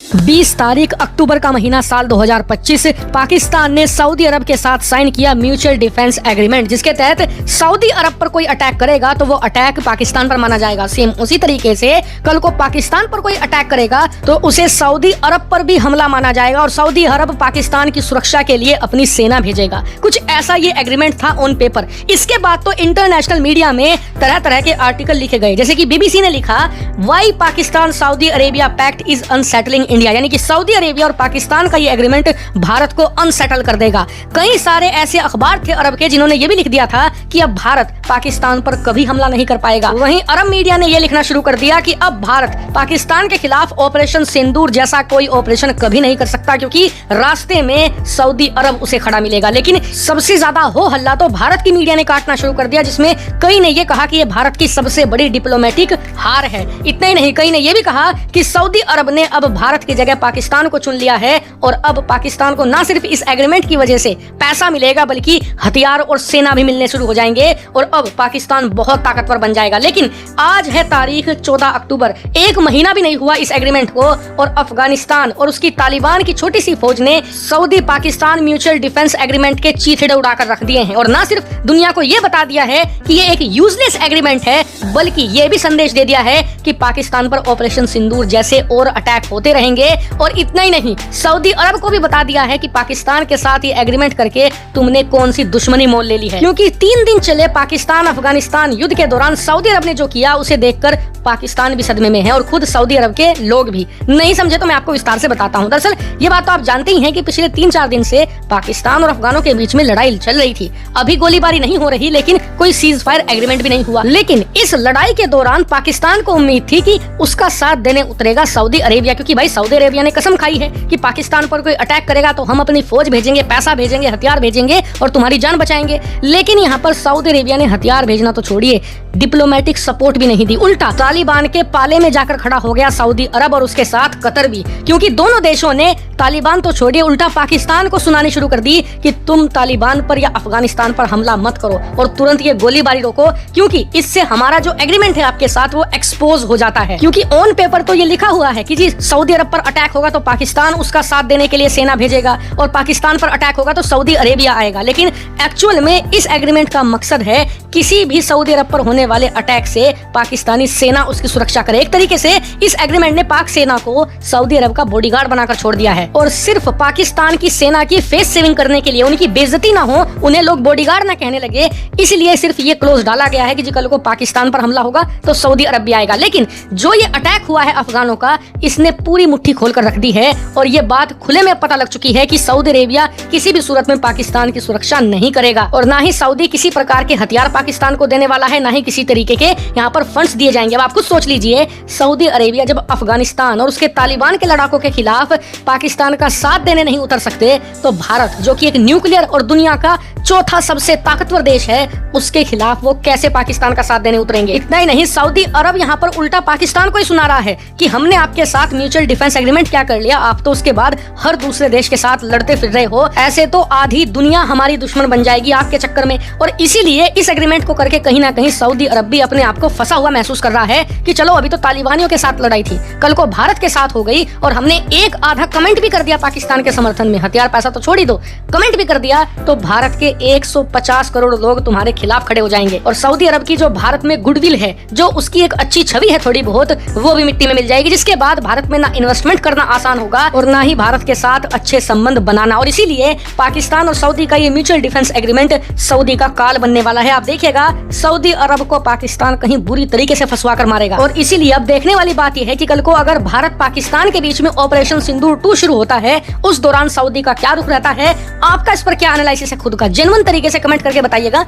20 तारीख अक्टूबर का महीना साल 2025 पाकिस्तान ने सऊदी अरब के साथ साइन किया म्यूचुअल डिफेंस एग्रीमेंट, जिसके तहत सऊदी अरब पर कोई अटैक करेगा तो वो अटैक पाकिस्तान पर माना जाएगा। सेम उसी तरीके से कल को पाकिस्तान पर कोई अटैक करेगा तो उसे सऊदी अरब पर भी हमला माना जाएगा और सऊदी अरब पाकिस्तान की सुरक्षा के लिए अपनी सेना भेजेगा। कुछ ऐसा ये एग्रीमेंट था ऑन पेपर। इसके बाद तो इंटरनेशनल मीडिया में तरह तरह के आर्टिकल लिखे गए, जैसे कि बीबीसी ने लिखा, why Pakistan Saudi Arabia pact is unsettling India, यानी कि सऊदी अरेबिया और पाकिस्तान का ये एग्रीमेंट भारत को अनसेटल कर देगा। कई सारे ऐसे अखबार थे अरब के जिन्होंने ये भी लिख दिया था कि अब भारत पाकिस्तान पर कभी हमला नहीं कर पाएगा। वहीं अरब मीडिया ने ये लिखना शुरू कर दिया कि अब भारत पाकिस्तान के खिलाफ ऑपरेशन सिंदूर जैसा कोई ऑपरेशन कभी नहीं कर सकता, क्योंकि रास्ते में सऊदी अरब उसे खड़ा मिलेगा। लेकिन सबसे ज्यादा हो हल्ला तो भारत की मीडिया ने काटना शुरू कर दिया, जिसमें कई ने ये कहा कि ये भारत की सबसे बड़ी डिप्लोमेटिक हार है। इतना ही नहीं, कई ने ये भी कहा कि सऊदी अरब ने अब भारत की जगह पाकिस्तान को चुन लिया है और अब पाकिस्तान को न सिर्फ इस एग्रीमेंट की वजह से पैसा मिलेगा बल्कि हथियार और सेना भी मिलने शुरू हो जाएंगे और अब पाकिस्तान बहुत ताकतवर बन जाएगा। लेकिन आज है तारीख 14 अक्टूबर, एक महीना भी नहीं हुआ इस एग्रीमेंट को और अफगानिस्तान और उसकी तालिबान की छोटी सी फौज ने Saudi Pakistan mutual defence agreement के चीथड़े उड़ाकर रख दिए हैं और न सिर्फ दुनिया को ये बता दिया है कि ये एक यूजलेस एग्रीमेंट है, बल्कि ये भी संदेश दे दिया है कि पाकिस्तान पर ऑपरेशन सिंदूर जैसे और अटैक होते रहेंगे। और इतना ही नहीं, सऊदी अरब को भी बता दिया है कि पाकिस्तान के साथ ये एग्रीमेंट करके तुमने कौन सी दुश्मनी मोल ले ली है, क्योंकि 3 दिन चले पाकिस्तान अफगानिस्तान युद्ध के दौरान सऊदी अरब ने जो किया उसे देखकर पाकिस्तान भी सदमे में है और खुद सऊदी अरब के लोग भी। नहीं समझे तो मैं आपको विस्तार से बताता हूँ। दरअसल ये बात तो आप जानते ही हैं कि पिछले 3-4 दिन से पाकिस्तान और अफगानों के बीच में लड़ाई चल रही थी। अभी गोलीबारी नहीं हो रही, लेकिन कोई सीज फायर एग्रीमेंट भी नहीं हुआ। लेकिन इस लड़ाई के दौरान पाकिस्तान को उम्मीद थी कि उसका साथ देने उतरेगा सऊदी अरेबिया, क्योंकि भाई सऊदी अरेबिया ने कसम खाई है कि पाकिस्तान पर कोई अटैक करेगा तो हम अपनी फौज भेजेंगे, पैसा भेजेंगे, हथियार भेजेंगे और तुम्हारी जान बचाएंगे। लेकिन यहाँ पर सऊदी अरेबिया ने हथियार भेजना तो छोड़िए, डिप्लोमेटिक सपोर्ट भी नहीं दी। उल्टा तालिबान के पाले में जाकर खड़ा हो गया सऊदी अरब और उसके साथ कतर भी, क्योंकि दोनों देशों ने तालिबान तो छोड़िए उल्टा पाकिस्तान को सुनानी शुरू कर दी कि तुम तालिबान पर या अफगानिस्तान पर हमला मत करो और तुरंत ये गोलीबारी रोको, क्योंकि इससे हमारा जो एग्रीमेंट है आपके साथ वो एक्सपोज हो जाता है। क्योंकि ऑन पेपर तो ये लिखा हुआ है कि जी सऊदी अरब पर अटैक होगा तो पाकिस्तान उसका साथ देने के लिए सेना भेजेगा और पाकिस्तान पर अटैक होगा तो सऊदी अरेबिया आएगा। लेकिन एक्चुअल में इस एग्रीमेंट का मकसद है किसी भी सऊदी अरब पर होने वाले अटैक से पाकिस्तानी सेना उसकी सुरक्षा करे। एक तरीके से इस एग्रीमेंट ने पाक सेना को सऊदी अरब का बॉडीगार्ड बनाकर छोड़ दिया है और सिर्फ पाकिस्तान की सेना की फेस सेविंग करने के लिए, उनकी बेइज्जती ना हो, उन्हें लोग बॉडीगार्ड ना कहने लगे, इसलिए सिर्फ ये क्लोज डाला गया है कि जी कल को पाकिस्तान पर हमला होगा तो सऊदी अरब भी आएगा। लेकिन जो ये अटैक हुआ है अफगानों का, इसने पूरी मुट्ठी खोलकर रख दी है और ये बात खुले में पता लग चुकी है कि सऊदी अरेबिया किसी भी सूरत में पाकिस्तान की सुरक्षा नहीं करेगा और ना ही सऊदी किसी प्रकार के हथियार पाकिस्तान को देने वाला है, ना ही किसी तरीके के यहाँ पर फंड्स दिए जाएंगे। अब आप खुद सोच लीजिए, सऊदी अरेबिया जब अफगानिस्तान और उसके तालिबान के लड़ाकों के खिलाफ पाकिस्तान का साथ देने नहीं उतर सकते, तो भारत जो कि एक न्यूक्लियर और दुनिया का चौथा सबसे ताकतवर देश है, उसके खिलाफ वो कैसे पाकिस्तान का साथ देने उतरेंगे। इतना ही नहीं, सऊदी अरब यहाँ पर उल्टा पाकिस्तान को ही सुना रहा है कि हमने आपके साथ म्यूचुअल डिफेंस एग्रीमेंट क्या कर लिया, आप तो उसके बाद हर दूसरे देश के साथ लड़ते फिर रहे हो, ऐसे तो आधी दुनिया हमारी दुश्मन बन जाएगी आपके चक्कर में। और इसीलिए इस एग्रीमेंट को करके कहीं ना कहीं सऊदी अरब भी अपने आप को फंसा हुआ महसूस कर रहा है कि चलो अभी तो तालिबानियों के साथ लड़ाई थी, कल को भारत के साथ हो गई और हमने एक आधा कमेंट भी कर दिया पाकिस्तान के समर्थन में, हथियार पैसा तो छोड़ ही दो, कमेंट भी कर दिया तो भारत के 150 करोड़ लोग तुम्हारे खिलाफ खड़े हो जाएंगे और सऊदी अरब की जो भारत में गुडविल है, जो उसकी एक अच्छी छवि है थोड़ी बहुत, वो भी मिट्टी में मिल जाएगी, जिसके बाद भारत में ना इन्वेस्टमेंट करना आसान होगा और ना ही भारत के साथ अच्छे संबंध बनाना। और इसीलिए पाकिस्तान और सऊदी का ये म्यूचुअल डिफेंस एग्रीमेंट सऊदी का काल बनने वाला है। आप देखिएगा सऊदी अरब को पाकिस्तान कहीं बुरी तरीके से फंसवा कर मारेगा। और इसीलिए अब देखने वाली बात यह है कि कल को अगर भारत पाकिस्तान के बीच में ऑपरेशन सिंदूर 2 शुरू होता है, उस दौरान सऊदी का क्या रुख रहता है, आपका इस पर क्या एनालिसिस है, खुद का जेन्युइन तरीके से कमेंट करके बताइएगा।